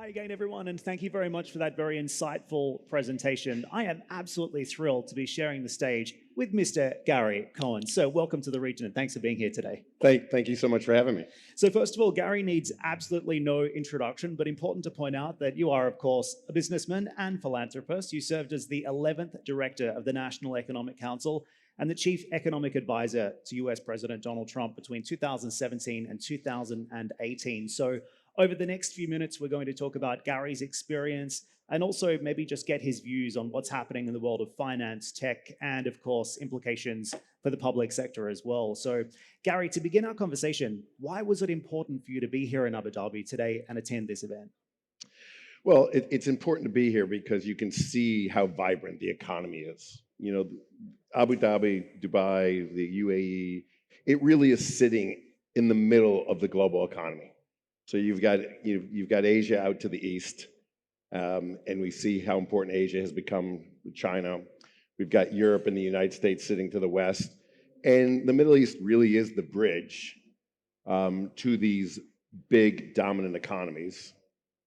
Hi again, everyone, and thank you very much for that very insightful presentation. I am absolutely thrilled to be sharing the stage with Mr. Gary Cohen. So welcome to the region, and thanks for being here today. Thank you so much for having me. So first of all, Gary needs absolutely no introduction, but important to point out that you are, of course, a businessman and philanthropist. You served as the 11th director of the National Economic Council and the chief economic advisor to US President Donald Trump between 2017 and 2018. So over the next few minutes, we're going to talk about Gary's experience and also maybe just get his views on what's happening in the world of finance, tech, and of course, implications for the public sector as well. So Gary, to begin our conversation, why was it important for you to be here in Abu Dhabi today and attend this event? Well, it's important to be here because you can see how vibrant the economy is. You know, Abu Dhabi, Dubai, the UAE, it really is sitting in the middle of the global economy. So you've got Asia out to the east, and we see how important Asia has become with China. We've got Europe and the United States sitting to the west, and the Middle East really is the bridge to these big dominant economies.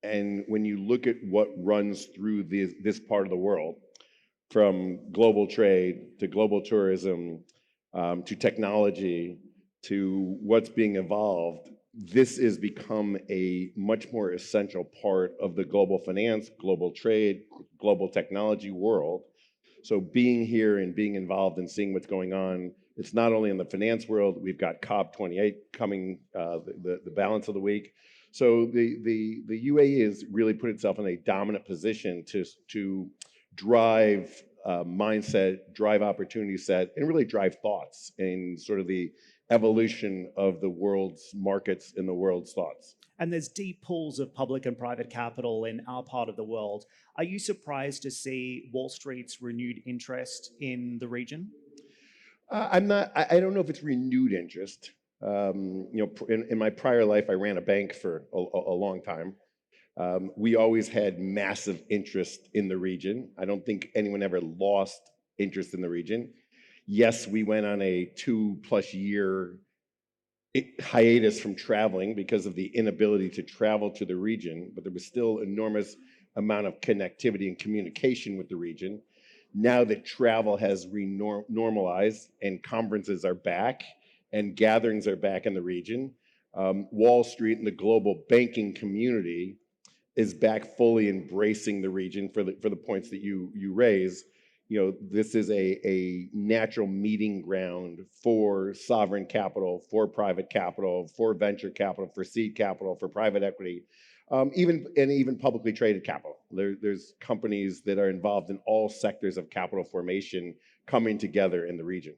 And when you look at what runs through this part of the world, from global trade to global tourism to technology to what's being evolved, this has become a much more essential part of the global finance, global trade, global technology world. So being here and being involved and seeing what's going on, it's not only in the finance world, we've got COP28 coming the balance of the week. So the UAE has really put itself in a dominant position to drive mindset, drive opportunity set, and really drive thoughts in sort of the evolution of the world's markets and the world's thoughts. And there's deep pools of public and private capital in our part of the world. Are you surprised to see Wall Street's renewed interest in the region? I'm not. I don't know if it's renewed interest. In my prior life, I ran a bank for a long time. We always had massive interest in the region. I don't think anyone ever lost interest in the region. Yes, we went on a 2+ year hiatus from traveling because of the inability to travel to the region, but there was still enormous amount of connectivity and communication with the region. Now that travel has normalized and conferences are back and gatherings are back in the region, Wall Street and the global banking community is back fully embracing the region for the points that you raise. This is a natural meeting ground for sovereign capital, for private capital, for venture capital, for seed capital, for private equity, even publicly traded capital. There's companies that are involved in all sectors of capital formation coming together in the region.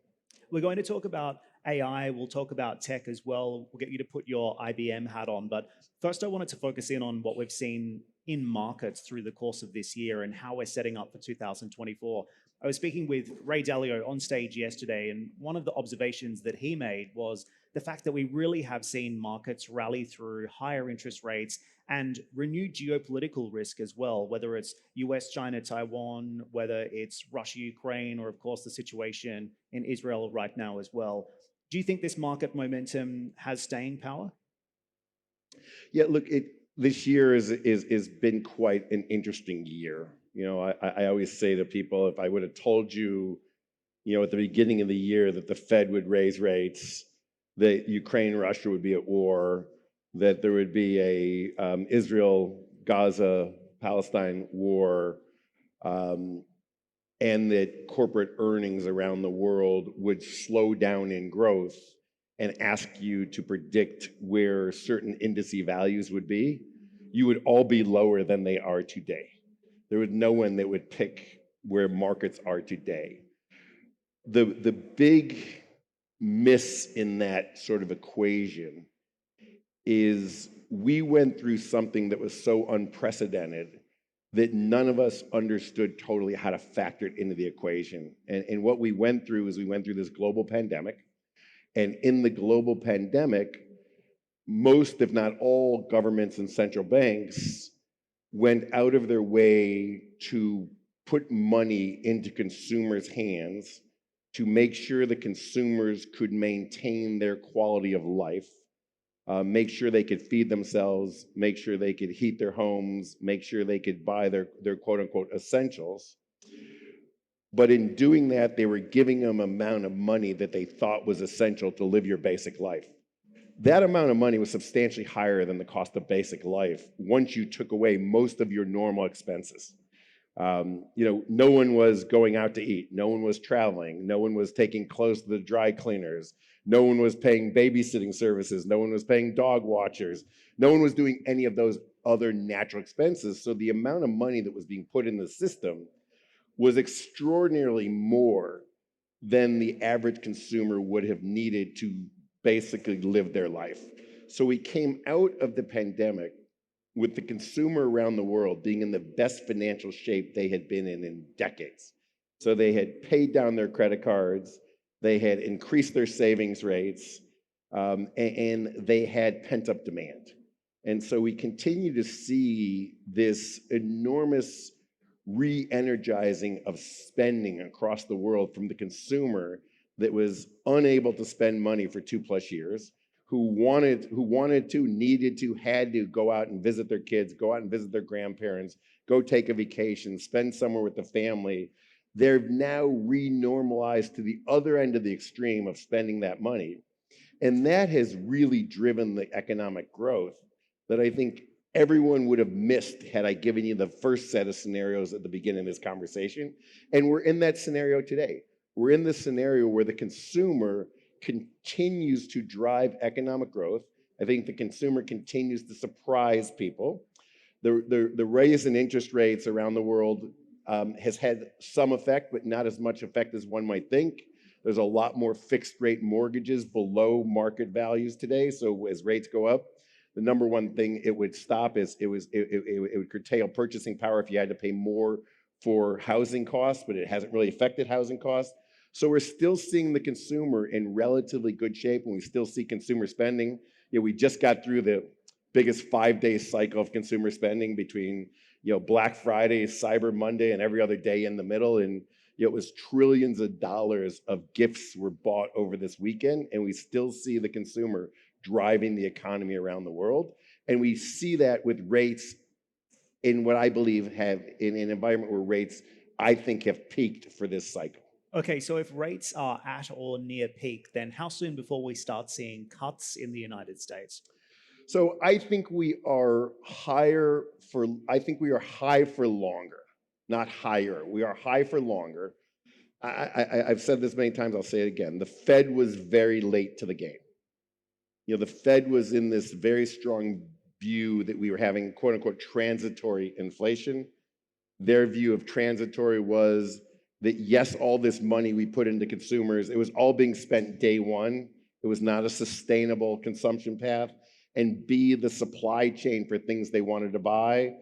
We're going to talk about AI, we'll talk about tech as well. We'll get you to put your IBM hat on. But first, I wanted to focus in on what we've seen in markets through the course of this year and how we're setting up for 2024. I was speaking with Ray Dalio on stage yesterday, and one of the observations that he made was the fact that we really have seen markets rally through higher interest rates and renewed geopolitical risk as well, whether it's US, China, Taiwan, whether it's Russia, Ukraine, or of course the situation in Israel right now as well. Do you think this market momentum has staying power? Yeah, look, this year is been quite an interesting year. I always say to people, if I would have told you, at the beginning of the year that the Fed would raise rates, that Ukraine and Russia would be at war, that there would be a Israel, Gaza, Palestine war, and that corporate earnings around the world would slow down in growth and ask you to predict where certain indice values would be, you would all be lower than they are today. There was no one that would pick where markets are today. The big miss in that sort of equation is we went through something that was so unprecedented that none of us understood totally how to factor it into the equation. And what we went through is we went through this global pandemic. And in the global pandemic, most, if not all, governments and central banks went out of their way to put money into consumers' hands to make sure the consumers could maintain their quality of life make sure they could feed themselves, make sure they could heat their homes, make sure they could buy their quote unquote essentials. But in doing that, they were giving them an amount of money that they thought was essential to live your basic life. That amount of money was substantially higher than the cost of basic life once you took away most of your normal expenses. No one was going out to eat. No one was traveling. No one was taking clothes to the dry cleaners. No one was paying babysitting services. No one was paying dog watchers. No one was doing any of those other natural expenses. So the amount of money that was being put in the system was extraordinarily more than the average consumer would have needed to basically live their life. So we came out of the pandemic with the consumer around the world being in the best financial shape they had been in decades. So they had paid down their credit cards, they had increased their savings rates, and they had pent up demand. And so we continue to see this enormous re-energizing of spending across the world from the consumer that was unable to spend money for 2+ years, who wanted to, needed to, had to go out and visit their kids, go out and visit their grandparents, go take a vacation, spend somewhere with the family. They're now re-normalized to the other end of the extreme of spending that money. And that has really driven the economic growth that I think everyone would have missed had I given you the first set of scenarios at the beginning of this conversation. And we're in that scenario today. We're in this scenario where the consumer continues to drive economic growth. I think the consumer continues to surprise people. The raise in interest rates around the world has had some effect, but not as much effect as one might think. There's a lot more fixed rate mortgages below market values today. So as rates go up, the number one thing it would stop is it would curtail purchasing power if you had to pay more for housing costs, but it hasn't really affected housing costs. So we're still seeing the consumer in relatively good shape, and we still see consumer spending. We just got through the biggest 5-day cycle of consumer spending between Black Friday, Cyber Monday, and every other day in the middle. And it was trillions of dollars of gifts were bought over this weekend, and we still see the consumer driving the economy around the world. And we see that with rates in what I believe have, in an environment where rates, I think, have peaked for this cycle. Okay, so if rates are at or near peak, then how soon before we start seeing cuts in the United States? So I think we are high for longer, not higher. We are high for longer. I've said this many times, I'll say it again. The Fed was very late to the game. The Fed was in this very strong view that we were having quote unquote transitory inflation. Their view of transitory was that yes, all this money we put into consumers, it was all being spent day one. It was not a sustainable consumption path. And B, the supply chain for things they wanted to buy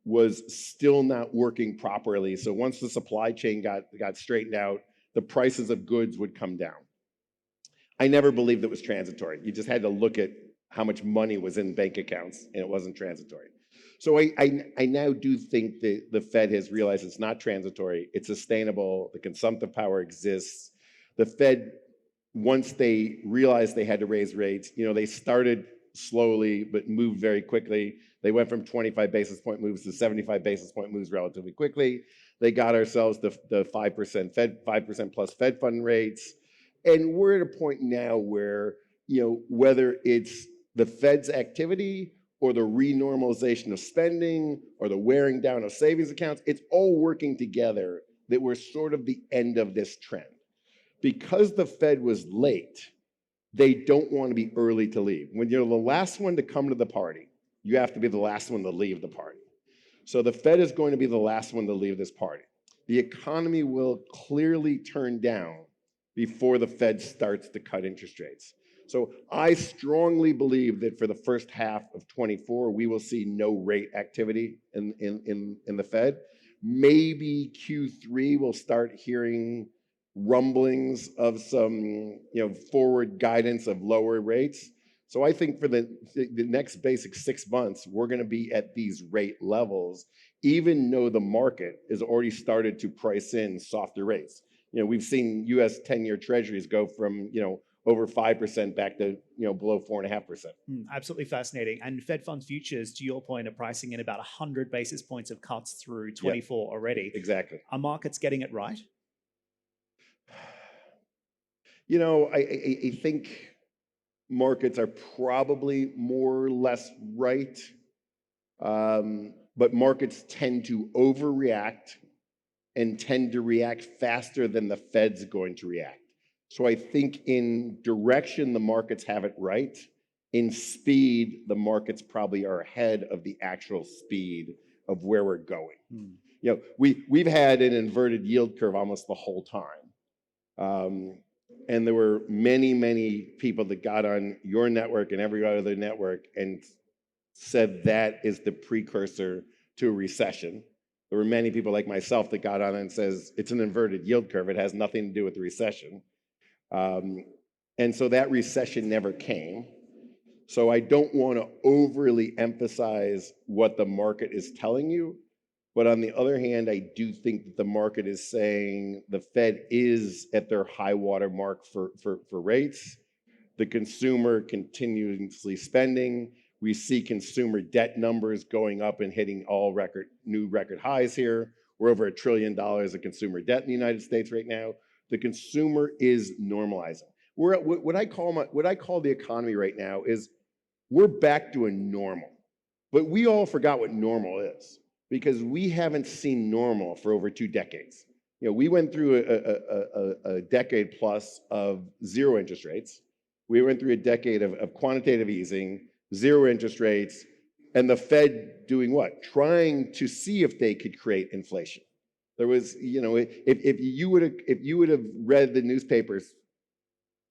was still not working properly. So once the supply chain got straightened out, the prices of goods would come down. I never believed it was transitory. You just had to look at how much money was in bank accounts, and it wasn't transitory. So I now do think that the Fed has realized it's not transitory, it's sustainable, the consumptive power exists. The Fed, once they realized they had to raise rates, they started slowly but moved very quickly. They went from 25 basis point moves to 75 basis point moves relatively quickly. They got ourselves the 5% Fed, 5% plus Fed fund rates. And we're at a point now where, whether it's the Fed's activity or the renormalization of spending or the wearing down of savings accounts, it's all working together that we're sort of the end of this trend. Because the Fed was late, they don't want to be early to leave. When you're the last one to come to the party, you have to be the last one to leave the party. So the Fed is going to be the last one to leave this party. The economy will clearly turn down before the Fed starts to cut interest rates. So I strongly believe that for the first half of 24, we will see no rate activity in the Fed. Maybe Q3 we'll start hearing rumblings of some forward guidance of lower rates. So I think for the next basic 6 months, we're going to be at these rate levels, even though the market has already started to price in softer rates. We've seen U.S. 10-year treasuries go from over 5% back to below 4.5%. Absolutely fascinating. And Fed funds futures, to your point, are pricing in about 100 basis points of cuts through Yeah, 24 already. exactly. Are markets getting it right? I think markets are probably more or less right, but markets tend to overreact and tend to react faster than the Fed's going to react. So I think in direction, the markets have it right. In speed, the markets probably are ahead of the actual speed of where we're going. We've had an inverted yield curve almost the whole time. And there were many, many people that got on your network and every other network and said that is the precursor to a recession. There were many people like myself that got on and says it's an inverted yield curve. It has nothing to do with the recession. And so that recession never came. So I don't want to overly emphasize what the market is telling you. But on the other hand, I do think that the market is saying the Fed is at their high water mark for rates. The consumer continuously spending. We see consumer debt numbers going up and hitting all new record highs here. We're over $1 trillion of consumer debt in the United States right now. The consumer is normalizing. We're at what I call the economy right now is we're back to a normal. But we all forgot what normal is because we haven't seen normal for over 2 decades. We went through a decade plus of zero interest rates. We went through a decade of quantitative easing, zero interest rates, and the Fed doing what? Trying to see if they could create inflation. There was, if you would have read the newspapers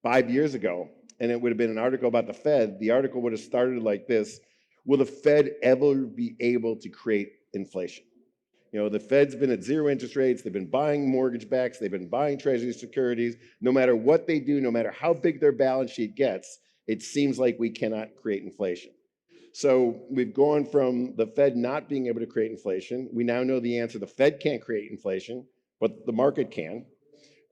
5 years ago, and it would have been an article about the Fed, the article would have started like this: will the Fed ever be able to create inflation? The Fed's been at zero interest rates. They've been buying mortgage backs. They've been buying treasury securities. No matter what they do, no matter how big their balance sheet gets, it seems like we cannot create inflation. So we've gone from the Fed not being able to create inflation. We now know the answer. The Fed can't create inflation, but the market can.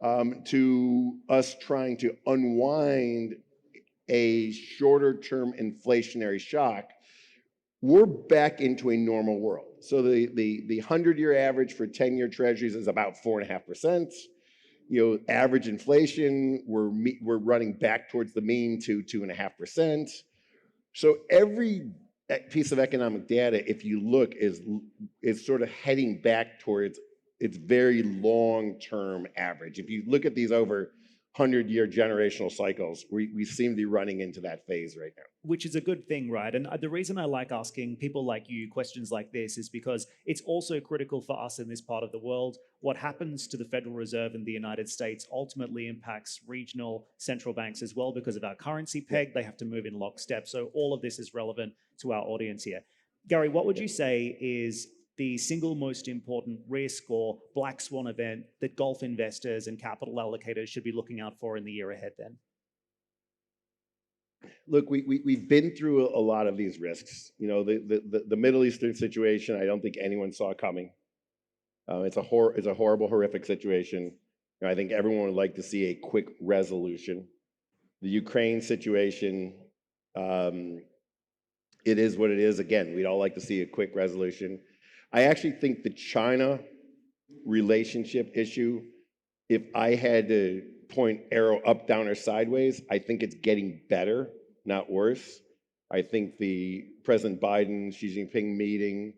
To us trying to unwind a shorter term inflationary shock. We're back into a normal world. So the 100-year average for 10-year treasuries is about 4.5%. Average inflation, we're running back towards the mean to 2.5%. So every piece of economic data, if you look, is sort of heading back towards its very long-term average. If you look at these over 100-year generational cycles, we seem to be running into that phase right now. Which is a good thing, right? And the reason I like asking people like you questions like this is because it's also critical for us in this part of the world. What happens to the Federal Reserve in the United States ultimately impacts regional central banks as well because of our currency peg. They have to move in lockstep. So all of this is relevant to our audience here. Gary, what would you say is the single most important risk or black swan event that golf investors and capital allocators should be looking out for in the year ahead then? Look, we've been through a lot of these risks. The Middle Eastern situation, I don't think anyone saw coming. It's a horrible, horrific situation. I think everyone would like to see a quick resolution. The Ukraine situation, it is what it is. Again, we'd all like to see a quick resolution. I actually think the China relationship issue, if I had to point arrow up, down, or sideways, I think it's getting better, not worse. I think the President Biden, Xi Jinping meeting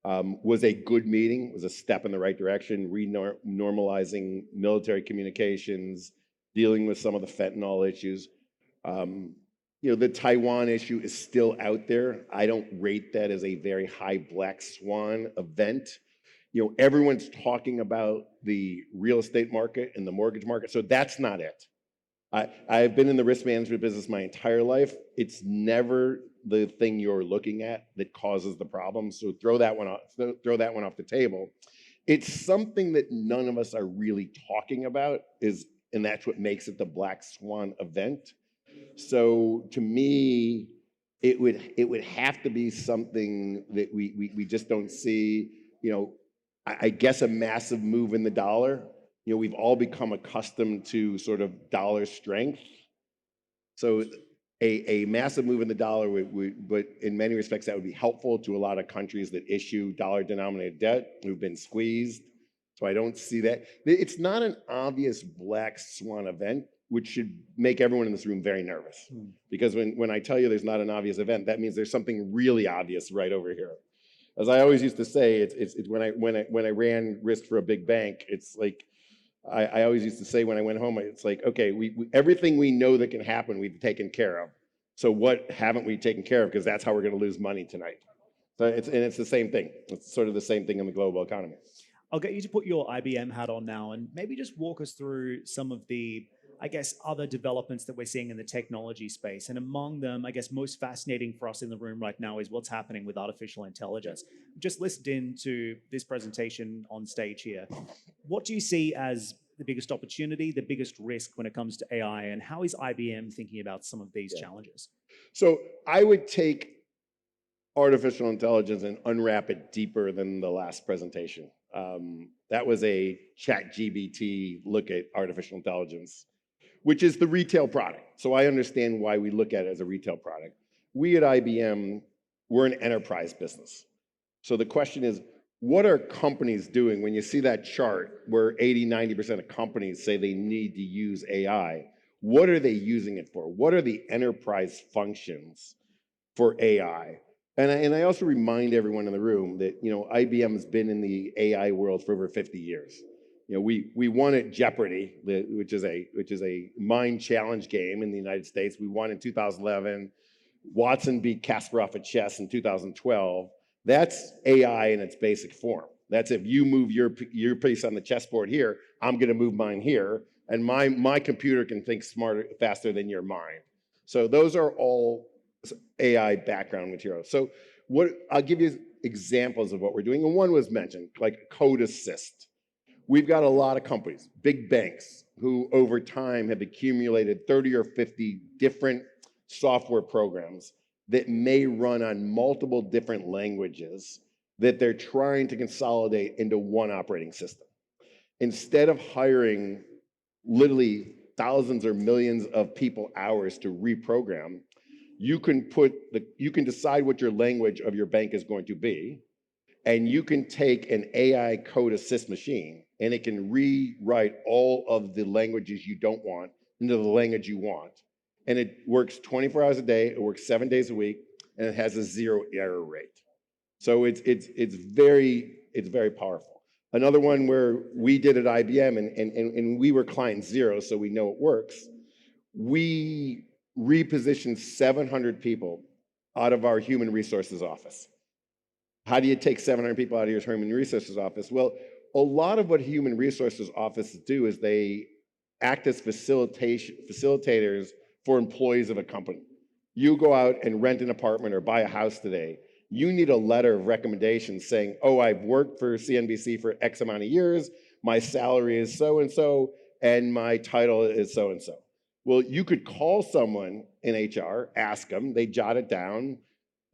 was a good meeting, was a step in the right direction, renormalizing military communications, dealing with some of the fentanyl issues. The Taiwan issue is still out there. I don't rate that as a very high black swan event. Everyone's talking about the real estate market and the mortgage market, so that's not it. I've been in the risk management business my entire life. It's never the thing you're looking at that causes the problem. So throw that one off the table. It's something that none of us are really talking about, and that's what makes it the black swan event. So to me, it would have to be something that we just don't see. I guess a massive move in the dollar. We've all become accustomed to sort of dollar strength. So a massive move in the dollar but in many respects, that would be helpful to a lot of countries that issue dollar-denominated debt who've been squeezed. So I don't see that. It's not an obvious black swan event, which should make everyone in this room very nervous. Hmm. Because when I tell you there's not an obvious event, that means there's something really obvious right over here. As I always used to say, it's when I ran risk for a big bank, it's like I always used to say when I went home, it's like, okay, everything we know that can happen, we've taken care of. So what haven't we taken care of? Because that's how we're going to lose money tonight. So it's the same thing. It's sort of the same thing in the global economy. I'll get you to put your IBM hat on now and maybe just walk us through some of the, I guess, other developments that we're seeing in the technology space. And among them, I guess most fascinating for us in the room right now is what's happening with artificial intelligence. Just listened into this presentation on stage here. What do you see as the biggest opportunity, the biggest risk when it comes to AI, and how is IBM thinking about some of these challenges? So I would take artificial intelligence and unwrap it deeper than the last presentation. That was a ChatGPT look at artificial intelligence, which is the retail product. So I understand why we look at it as a retail product. We at IBM, we're an enterprise business. So the question is, what are companies doing when you see that chart where 80, 90% of companies say they need to use AI? What are they using it for? What are the enterprise functions for AI? And I also remind everyone in the room that, IBM has been in the AI world for over 50 years. We won at Jeopardy, which is a mind challenge game in the United States. We won in 2011. Watson beat Kasparov at chess in 2012. That's AI in its basic form. That's if you move your piece on the chessboard here, I'm going to move mine here, and my computer can think faster than your mind. So those are all AI background material. So I'll give you examples of what we're doing, and one was mentioned, like code assist. We've got a lot of companies, big banks, who over time have accumulated 30 or 50 different software programs that may run on multiple different languages that they're trying to consolidate into one operating system. Instead of hiring literally thousands or millions of people hours to reprogram, you can decide what your language of your bank is going to be, and you can take an AI code assist machine and it can rewrite all of the languages you don't want into the language you want. And it works 24 hours a day, it works 7 days a week, and it has a 0 error rate. So it's very powerful. Another one where we did at IBM, and we were client zero, so we know it works. We repositioned 700 people out of our human resources office. How do you take 700 people out of your human resources office? Well, a lot of what human resources offices do is they act as facilitators for employees of a company. You go out and rent an apartment or buy a house today. You need a letter of recommendation saying, oh, I've worked for CNBC for X amount of years, my salary is so-and-so, and my title is so-and-so. Well, you could call someone in HR, ask them, they jot it down.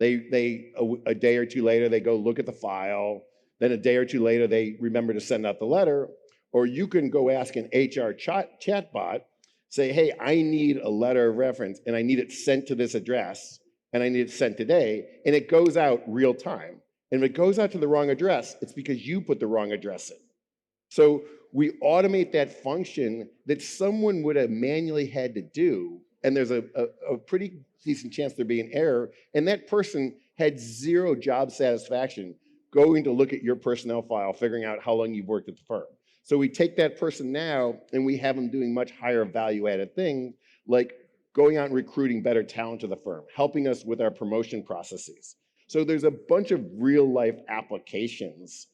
A day or two later, they go look at the file. Then a day or two later, they remember to send out the letter. Or you can go ask an HR chatbot, say, hey, I need a letter of reference and I need it sent to this address and I need it sent today. And it goes out real time. And if it goes out to the wrong address, it's because you put the wrong address in. So we automate that function that someone would have manually had to do, and there's a pretty decent chance there'd be an error, and that person had zero job satisfaction going to look at your personnel file, figuring out how long you've worked at the firm. So we take that person now, and we have them doing much higher value-added things, like going out and recruiting better talent to the firm, helping us with our promotion processes. So there's a bunch of real-life applications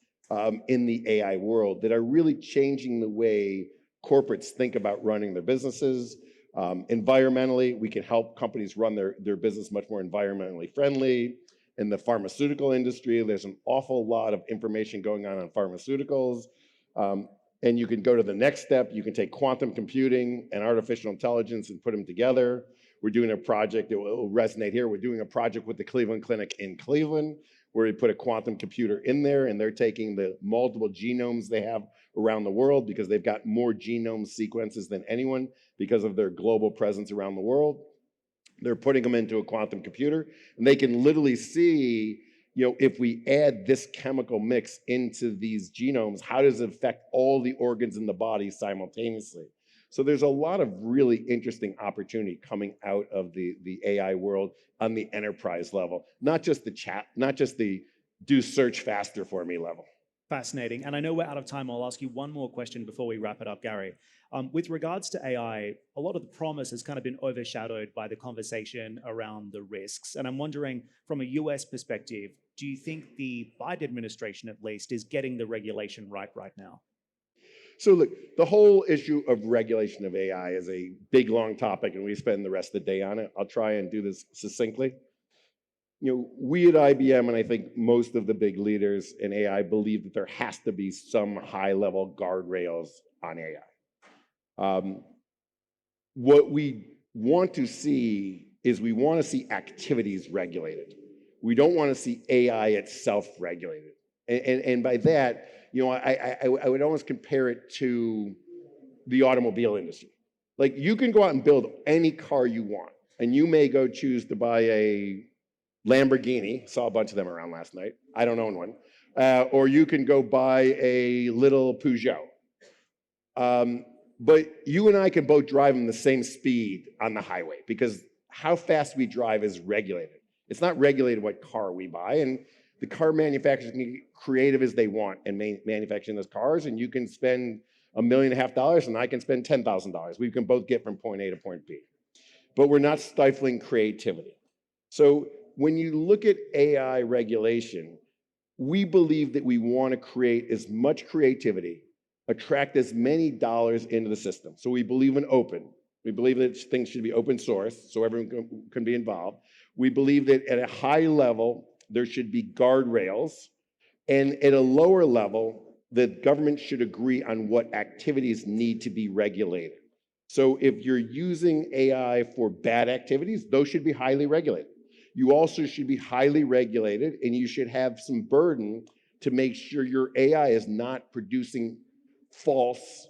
in the AI world that are really changing the way corporates think about running their businesses. Environmentally, we can help companies run their business much more environmentally friendly. In the pharmaceutical industry, there's an awful lot of information going on pharmaceuticals. And you can go to the next step. You can take quantum computing and artificial intelligence and put them together. We're doing a project that will resonate here. We're doing a project with the Cleveland Clinic in Cleveland, where we put a quantum computer in there, and they're taking the multiple genomes they have around the world, because they've got more genome sequences than anyone because of their global presence around the world. They're putting them into a quantum computer, and they can literally see, if we add this chemical mix into these genomes, how does it affect all the organs in the body simultaneously? So there's a lot of really interesting opportunity coming out of the AI world on the enterprise level, not just the chat, not just the do search faster for me level. Fascinating. And I know we're out of time. I'll ask you one more question before we wrap it up, Gary. With regards to AI, a lot of the promise has kind of been overshadowed by the conversation around the risks. And I'm wondering, from a US perspective, do you think the Biden administration, at least, is getting the regulation right now? So look, the whole issue of regulation of AI is a big, long topic, and we spend the rest of the day on it. I'll try and do this succinctly. We at IBM, and I think most of the big leaders in AI, believe that there has to be some high-level guardrails on AI. What we want to see is we want to see activities regulated. We don't want to see AI itself regulated. And by that, I would almost compare it to the automobile industry. Like, you can go out and build any car you want, and you may go choose to buy a Lamborghini, saw a bunch of them around last night. I don't own one. Or you can go buy a little Peugeot. But you and I can both drive them the same speed on the highway, because how fast we drive is regulated. It's not regulated what car we buy, and the car manufacturers can get creative as they want in manufacturing those cars, and you can spend $1.5 million and I can spend $10,000. We can both get from point A to point B. But we're not stifling creativity. So when you look at AI regulation, we believe that we want to create as much creativity, attract as many dollars into the system. So we believe in open. We believe that things should be open source so everyone can be involved. We believe that at a high level, there should be guardrails. And at a lower level, the government should agree on what activities need to be regulated. So if you're using AI for bad activities, those should be highly regulated. You also should be highly regulated, and you should have some burden to make sure your AI is not producing false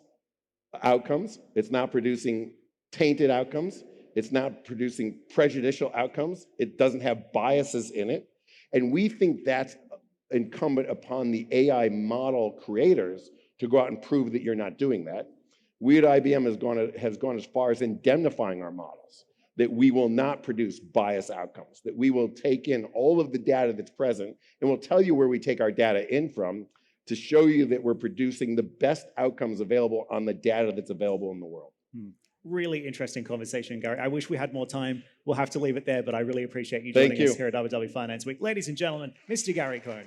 outcomes. It's not producing tainted outcomes. It's not producing prejudicial outcomes. It doesn't have biases in it. And we think that's incumbent upon the AI model creators to go out and prove that you're not doing that. We at IBM has gone as far as indemnifying our models, that we will not produce biased outcomes, that we will take in all of the data that's present, and we'll tell you where we take our data in from to show you that we're producing the best outcomes available on the data that's available in the world. Really interesting conversation, Gary. I wish we had more time. We'll have to leave it there, but I really appreciate you joining us here at WW Finance Week. Ladies and gentlemen, Mr. Gary Cohn.